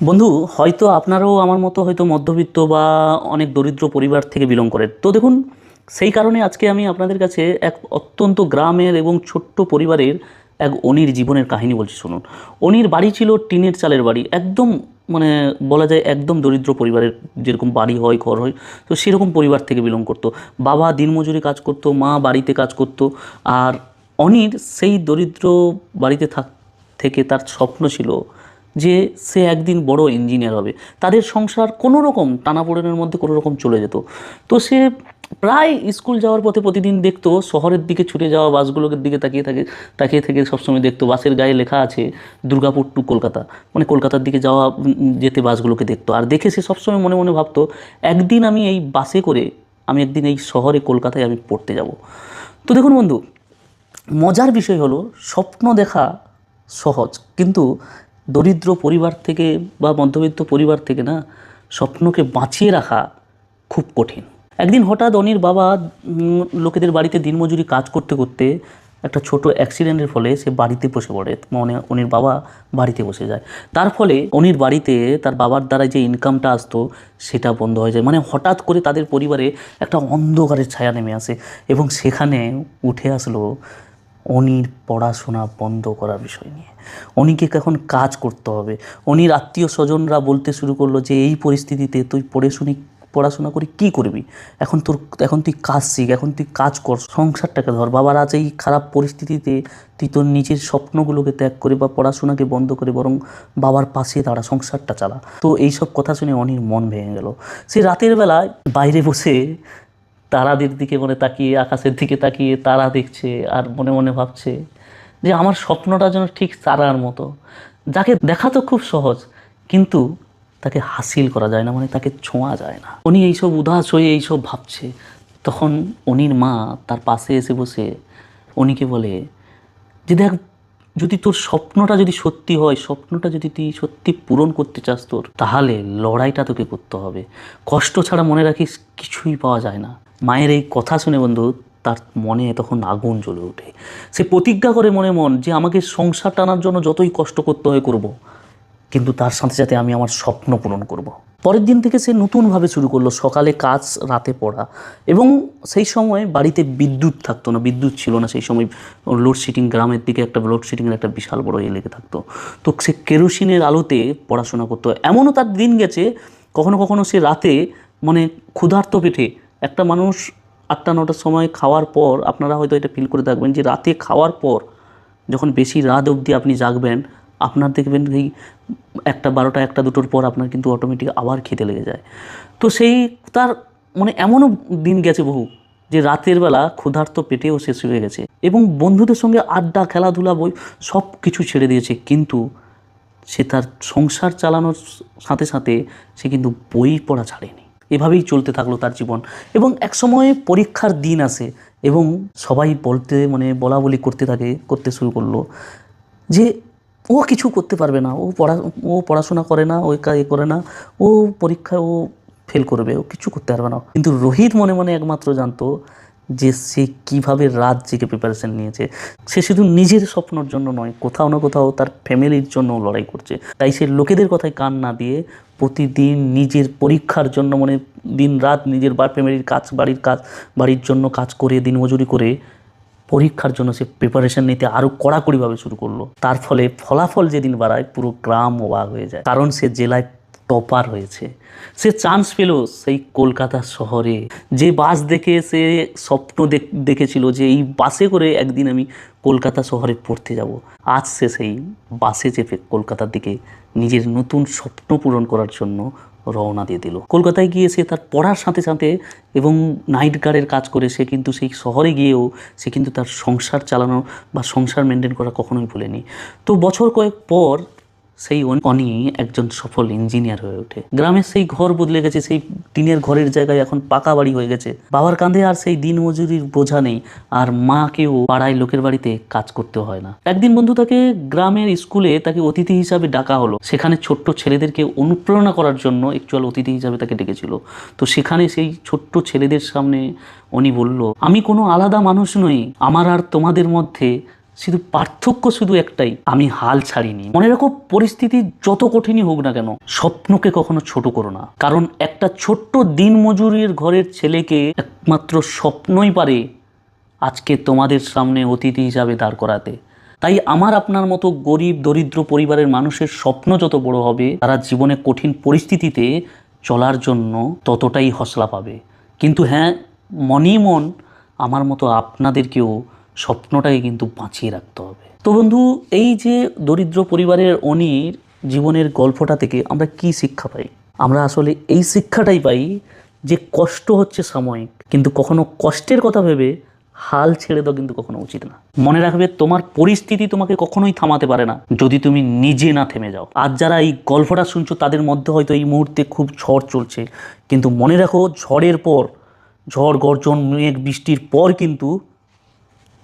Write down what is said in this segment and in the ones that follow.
বন্ধু, হয়তো আপনারাও আমার মতো হয়তো মধ্যবিত্ত বা অনেক দরিদ্র পরিবার থেকে বিলং করেন। তো দেখুন, সেই কারণে আজকে আমি আপনাদের কাছে এক অত্যন্ত গ্রামের এবং ছোট্ট পরিবারের এক অনির জীবনের কাহিনী বলছি, শুনুন। অনির বাড়ি ছিল টিনের চালের বাড়ি, একদম মানে বলা যায় একদম দরিদ্র পরিবারের। যেরকম বাড়ি হয়, ঘর হয়, তো সেরকম পরিবার থেকে বিলং করতো। বাবা দিনমজুরি কাজ করতো, মা বাড়িতে কাজ করতো। আর অনির সেই দরিদ্র বাড়িতে থেকে তার স্বপ্ন ছিল যে সে একদিন বড় ইঞ্জিনিয়ার হবে। তাদের সংসার কোনো রকম টানাপোড়েনের মধ্যে কোনো রকম চলে যেত। তো সে প্রায় স্কুল যাওয়ার পথে প্রতিদিন দেখতো শহরের দিকে ছুটে যাওয়া বাসগুলোর দিকে তাকিয়ে থেকে সবসময় দেখতো বাসের গায়ে লেখা আছে দুর্গাপুর টু কলকাতা, মানে কলকাতার দিকে যেতে বাসগুলোকে দেখতো। আর দেখে সে সবসময় মনে মনে ভাবতো, একদিন আমি এই বাসে করে আমি একদিন এই শহরে কলকাতায় আমি পড়তে যাব। তো দেখুন বন্ধু, মজার বিষয় হলো স্বপ্ন দেখা সহজ, কিন্তু দরিদ্র পরিবার থেকে বা মধ্যবিত্ত পরিবার থেকে না, স্বপ্নকে বাঁচিয়ে রাখা খুব কঠিন। একদিন হঠাৎ অনির বাবা লোকেদের বাড়িতে দিনমজুরি কাজ করতে করতে একটা ছোট অ্যাক্সিডেন্টের ফলে সে বাড়িতে বসে পড়ে, মানে অনির বাবা বাড়িতে বসে যায়। তার ফলে অনির বাড়িতে তার বাবার দ্বারা যে ইনকামটা আসতো সেটা বন্ধ হয়ে যায়। মানে হঠাৎ করে তাদের পরিবারে একটা অন্ধকারের ছায়া নেমে আসে, এবং সেখানে উঠে আসলো অনির পড়াশোনা বন্ধ করার বিষয় নিয়ে। অনিকে এখন কাজ করতে হবে। অনির আত্মীয় স্বজনরা বলতে শুরু করলো যে এই পরিস্থিতিতে তুই পড়াশোনা করে কি করবি? এখন তুই কাজ শিখ, এখন তুই কাজ কর, সংসারটাকে ধর। বাবার আজ এই খারাপ পরিস্থিতিতে তুই তোর নিজের স্বপ্নগুলোকে ত্যাগ করে বা পড়াশোনাকে বন্ধ করে বরং বাবার পাশে দাঁড়া, সংসারটা চালা। তো এইসব কথা শুনে অনির মন ভেঙে গেল। সে রাতের বেলায় বাইরে বসে তারাদের দিকে মানে তাকিয়ে, আকাশের দিকে তাকিয়ে তারা দেখছে আর মনে মনে ভাবছে যে আমার স্বপ্নটা যেন ঠিক তারার মতো, যাকে দেখা তো খুব সহজ, কিন্তু তাকে হাসিল করা যায় না, মানে তাকে ছোঁয়া যায় না। উনি এইসব উদাস হয়ে এইসব ভাবছে, তখন উনির মা তার পাশে এসে বসে উনিকে বলে যে দেখ, যদি তোর স্বপ্নটা যদি সত্যি হয়, স্বপ্নটা যদি তুই সত্যি পূরণ করতে চাস তোর, তাহলে লড়াইটা তোকে করতে হবে। কষ্ট ছাড়া মনে রাখিস কিছুই পাওয়া যায় না। মায়ের এই কথা শুনে বন্ধু, তার মনে তখন আগুন জ্বলে ওঠে। সে প্রতিজ্ঞা করে মনে মন যে আমাকে সংসার টানার জন্য যতই কষ্ট করতে হয় করব, কিন্তু তার সাথে সাথে আমি আমার স্বপ্ন পূরণ করব। পরের দিন থেকে সে নতুনভাবে শুরু করলো, সকালে কাজ, রাতে পড়া। এবং সেই সময় বাড়িতে বিদ্যুৎ থাকতো না, বিদ্যুৎ ছিল না সেই সময়। লোডশেডিং, গ্রামের দিকে একটা লোডশেডিংয়ের একটা বিশাল বড় লেগে থাকতো। তো সে কেরোসিনের আলোতে পড়াশোনা করতো। এমনও তার দিন গেছে, কখনো কখনো সে রাতে মানে ক্ষুধার্ত পেটে, একটা মানুষ 8টা 9টার সময় খাওয়ার পর, আপনারা হয়তো এটা ফিল করে থাকবেন যে রাতে খাওয়ার পর যখন বেশি রাত অবধি আপনি জাগবেন, আপনার দেখবেন এই 1টা 12টা 1টা 2টোর পর আপনার কিন্তু অটোমেটিক আবার খেতে লেগে যায়। তো সেই তার মানে এমনও দিন গেছে বহু, যে রাতের বেলা ক্ষুধার্ত পেটেও শেষ হয়ে গেছে, এবং বন্ধুদের সঙ্গে আড্ডা, খেলাধুলা, বই সব কিছু ছেড়ে দিয়েছে। কিন্তু সে তার সংসার চালানোর সাথে সাথে সে কিন্তু বই পড়া ছাড়েনি। এভাবেই চলতে থাকলো তার জীবন। এবং একসময় পরীক্ষার দিন আসে, এবং সবাই বলা বলি করতে শুরু করলো যে ও কিছু করতে পারবে না, ও পড়াশোনা করে না, ও করে না, ও পরীক্ষায় ও ফেল করবে, ও কিছু করতে পারবে না। কিন্তু রোহিত মনে মনে একমাত্র জানতো যে সে কিভাবে রাত জেগে প্রিপারেশন নিয়েছে। সে শুধু নিজের স্বপ্নের জন্য নয়, কোথাও না কোথাও তার ফ্যামিলির জন্য লড়াই করছে। তাই সে লোকেদের কথায় কান না দিয়ে প্রতিদিন নিজের পরীক্ষার জন্য, মানে দিন রাত নিজের ফ্যামিলির কাজ, বাড়ির জন্য কাজ করে, দিনমজুরি করে পরীক্ষার জন্য সে প্রিপারেশন নিতে আরও কড়াকড়িভাবে শুরু করলো। তার ফলে ফলাফল যেদিন বাড়ায়, পুরো গ্রাম অবাক হয়ে যায়, কারণ সে জেলায় টপার হয়েছে। সে চান্স পেল সেই কলকাতা শহরে, যে বাস দেখে সে স্বপ্ন দেখেছিল যে এই বাসে করে একদিন আমি কলকাতা শহরে পড়তে যাব। আজ সে সেই বাসে চেপে কলকাতার দিকে নিজের নতুন স্বপ্ন পূরণ করার জন্য রওনা দিয়ে দিল। কলকাতায় গিয়ে সে তার পড়ার সাথে সাথে এবং নাইট গার্ডের কাজ করে সে কিন্তু সেই শহরে গিয়েও সে কিন্তু তার সংসার চালানো বা সংসার মেনটেন করা কখনোই ভুলেনি। তো বছর কয়েক পর সেই অনি একজন সফল ইঞ্জিনিয়ার হয়ে ওঠে। গ্রামের সেই ঘর বদলে গেছে, সেই টিনের ঘরের জায়গায় এখন পাকা বাড়ি হয়ে গেছে। বাবার কাঁধে আর সেই দিন মজুরির বোঝা নেই, আর মাকেও পাড়ায় লোকের বাড়িতে কাজ করতে হয় না। একদিন বন্ধু, তাকে গ্রামের স্কুলে তাকে অতিথি হিসাবে ডাকা হলো। সেখানে ছোট্ট ছেলেদেরকে অনুপ্রেরণা করার জন্য একচুয়াল অতিথি হিসাবে তাকে ডেকেছিল। তো সেখানে সেই ছোট্ট ছেলেদের সামনে উনি বলল, আমি কোনো আলাদা মানুষ নই, আমার আর তোমাদের মধ্যে শুধু পার্থক্য শুধু একটাই, আমি হাল ছাড়িনি। মনে রাখো, পরিস্থিতি যত কঠিনই হোক না কেন, স্বপ্নকে কখনো ছোট করো না। কারণ একটা ছোট্ট দিনমজুরের ঘরের ছেলেকে একমাত্র স্বপ্নই পারে আজকে তোমাদের সামনে অতিথি হিসাবে দাঁড় করাতে। তাই আমার আপনার মতো গরিব দরিদ্র পরিবারের মানুষের স্বপ্ন যত বড় হবে, তারা জীবনে কঠিন পরিস্থিতিতে চলার জন্য ততটাই হসলা পাবে। কিন্তু হ্যাঁ, মন আমার মতো আপনাদেরকেও স্বপ্নটাকে কিন্তু বাঁচিয়ে রাখতে হবে। তো বন্ধু, এই যে দরিদ্র পরিবারের অনির জীবনের গল্পটা থেকে আমরা কি শিক্ষা পাই? আমরা আসলে এই শিক্ষাটাই পাই যে কষ্ট হচ্ছে সাময়িক, কিন্তু কখনো কষ্টের কথা ভেবে হাল ছেড়ে দাও কিন্তু কখনো উচিত না। মনে রাখবে, তোমার পরিস্থিতি তোমাকে কখনোই থামাতে পারে না যদি তুমি নিজে না থেমে যাও। আজ যারা এই গল্পটা শুনছো তাদের মধ্যে হয়তো এই মুহূর্তে খুব ঝড় চলছে, কিন্তু মনে রাখো, ঝড়ের পর, ঝড় গর্জন মেঘ বৃষ্টির পর কিন্তু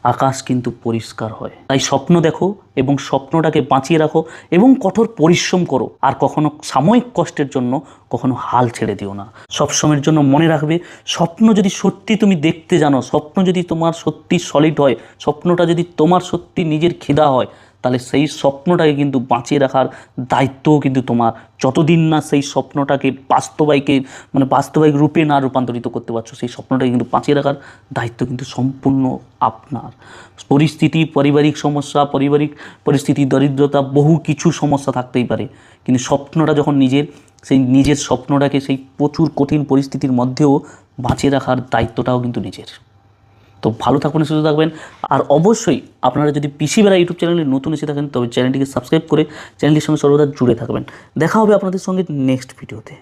আকাশ কিন্তু পরিষ্কার হয়। তাই স্বপ্ন দেখো এবং স্বপ্নটাকে বাঁচিয়ে রাখো এবং কঠোর পরিশ্রম করো। আর কখনো সাময়িক কষ্টের জন্য কখনো হাল ছেড়ে দিও না। সবসময়ের জন্য মনে রাখবে, স্বপ্ন যদি সত্যি তুমি দেখতে জানো, স্বপ্ন যদি তোমার সত্যি সলিড হয়, স্বপ্নটা যদি তোমার সত্যি নিজের খিদা হয়, তাহলে সেই স্বপ্নটাকে কিন্তু বাঁচিয়ে রাখার দায়িত্বও কিন্তু তোমার। যতদিন না সেই স্বপ্নটাকে বাস্তবিক রূপে না রূপান্তরিত করতে পারছো, সেই স্বপ্নটাকে কিন্তু বাঁচিয়ে রাখার দায়িত্ব কিন্তু সম্পূর্ণ আপনার। পরিস্থিতি, পারিবারিক সমস্যা, পারিবারিক পরিস্থিতি, দরিদ্রতা, বহু কিছু সমস্যা থাকতেই পারে, কিন্তু স্বপ্নটা যখন নিজের স্বপ্নটাকে সেই প্রচুর কঠিন পরিস্থিতির মধ্যেও বাঁচিয়ে রাখার দায়িত্বটাও কিন্তু নিজের। তো ভালো থাকবেন, সুস্থ থাকবেন। আর অবশ্যই আপনারা যদি পিসি বেলা ইউটিউব চ্যানেলে নতুন এসে থাকেন, তবে চ্যানেলটিকে সাবস্ক্রাইব করে চ্যানেলটির সঙ্গে সর্বদা জুড়ে থাকবেন। দেখা হবে আপনাদের সঙ্গে নেক্সট ভিডিওতে।